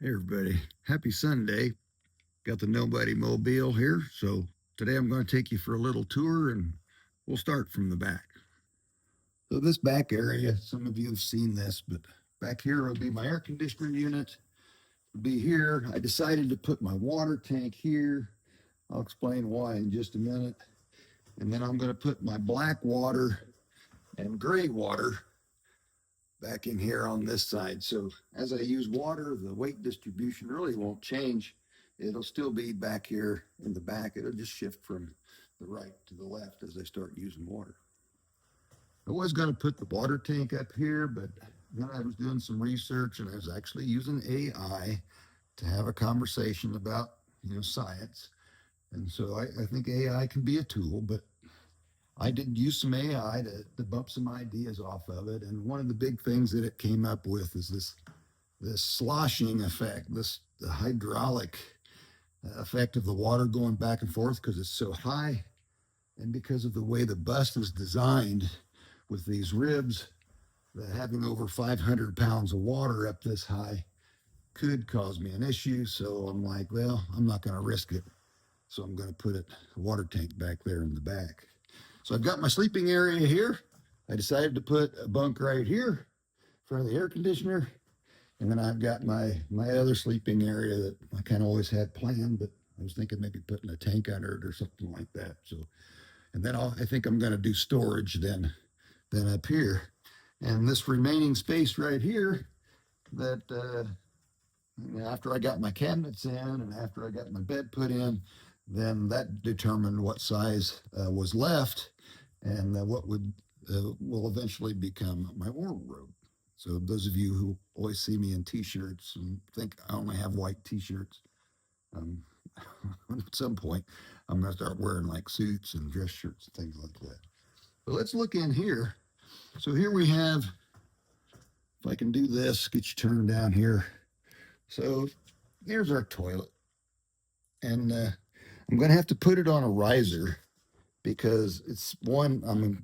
Hey everybody, happy Sunday. Got the Nobody Mobile here. So today I'm going to take you for a little tour and we'll start from the back. So this back area, some of you have seen this, but back here will be my air conditioner unit. It'll be here. I decided to put my water tank here. I'll explain why in just a minute. And then I'm going to put my black water and gray water back in here on this side. So as I use water, the weight distribution really won't change. It'll still be back here in the back. It'll just shift from the right to the left as I start using water. I was going to put the water tank up here, but then I was doing some research and I was actually using AI to have a conversation about, science. And so I think AI can be a tool, but I did use some AI to bump some ideas off of it. And one of the big things that it came up with is this sloshing effect, this the hydraulic effect of the water going back and forth because it's so high, and because of the way the bus is designed with these ribs, that having over 500 pounds of water up this high could cause me an issue. So I'm like, well, I'm not going to risk it. So I'm going to put a water tank back there in the back. So I've got my sleeping area here. I decided to put a bunk right here in front of the air conditioner. And then I've got my other sleeping area that I kind of always had planned, but I was thinking maybe putting a tank under it or something like that. So, and then I think I'm going to do storage then up here. And this remaining space right here that after I got my cabinets in and after I got my bed put in, then that determined what size was left and what will eventually become my wardrobe. So those of you who always see me in t-shirts and think I only have white t-shirts, um, at some point I'm going to start wearing like suits and dress shirts and things like that. But let's look in here. So here we have, if I can do this, get you turned down here. So here's our toilet. And I'm going to have to put it on a riser because it's one, I'm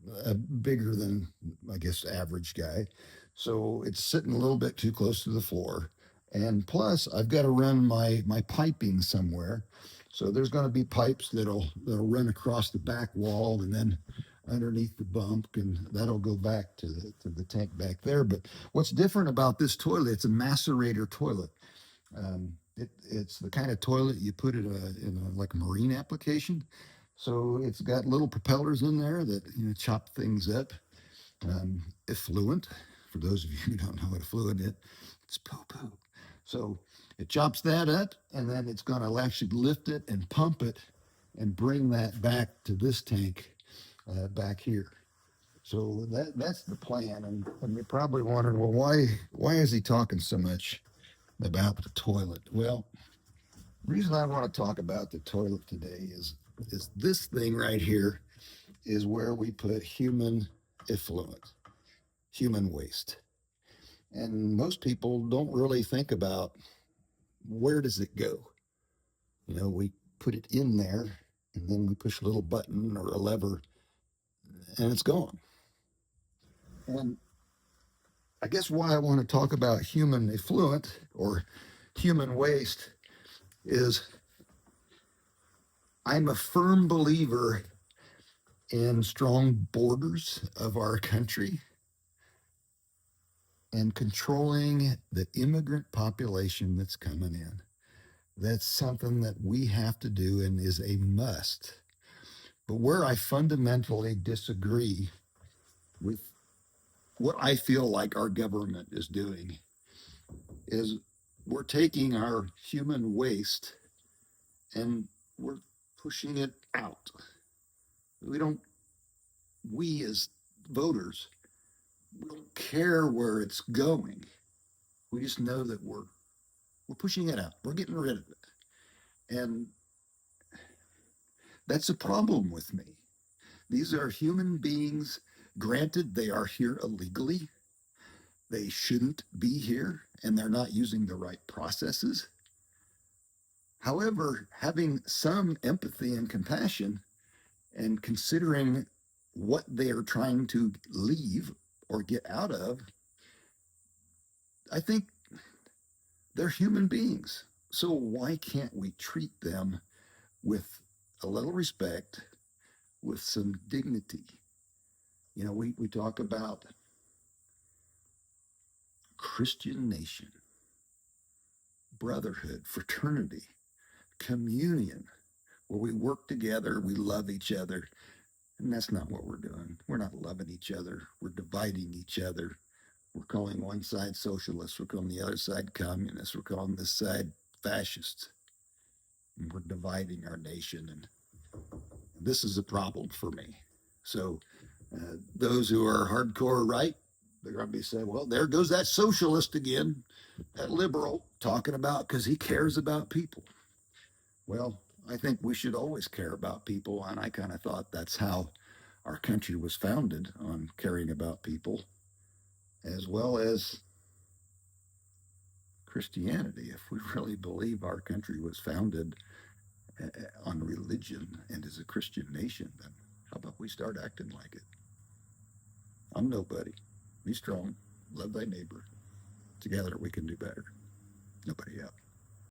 bigger than, I guess, average guy. So it's sitting a little bit too close to the floor. And plus, I've got to run my piping somewhere. So there's going to be pipes that'll run across the back wall and then underneath the bump, and that'll go back to the tank back there. But what's different about this toilet? It's a macerator toilet. It's the kind of toilet you put in a like a marine application. So it's got little propellers in there that chop things up. Effluent, for those of you who don't know what effluent is, it's poo poo. So it chops that up, and then it's going to actually lift it and pump it and bring that back to this tank back here. So that's the plan. And you're probably wondering, well, why is he talking so much about the toilet? Well, the reason I want to talk about the toilet today is this thing right here is where we put human effluent, human waste. And most people don't really think about where does it go? We put it in there and then we push a little button or a lever and it's gone. And I guess why I want to talk about human effluent or human waste is I'm a firm believer in strong borders of our country and controlling the immigrant population that's coming in. That's something that we have to do and is a must. But where I fundamentally disagree with what I feel like our government is doing is we're taking our human waste and we're pushing it out. We don't, we as voters, we don't care where it's going. We just know that we're pushing it out. We're getting rid of it. And that's a problem with me. These are human beings. Granted, they are here illegally. They shouldn't be here, and they're not using the right processes. However, having some empathy and compassion and considering what they are trying to leave or get out of, I think they're human beings. So why can't we treat them with a little respect, with some dignity? You know, we talk about Christian nation, brotherhood, fraternity, communion, where we work together, we love each other. And that's not what we're doing. We're not loving each other. We're dividing each other. We're calling one side socialists. We're calling the other side communists. We're calling this side fascists. And we're dividing our nation. And this is a problem for me. So those who are hardcore right, they're going to be saying, well, there goes that socialist again, that liberal talking about because he cares about people. Well, I think we should always care about people. And I kind of thought that's how our country was founded, on caring about people, as well as Christianity. If we really believe our country was founded on religion and is a Christian nation, then how about we start acting like it? I'm nobody. Be strong. Love thy neighbor. Together we can do better. Nobody out.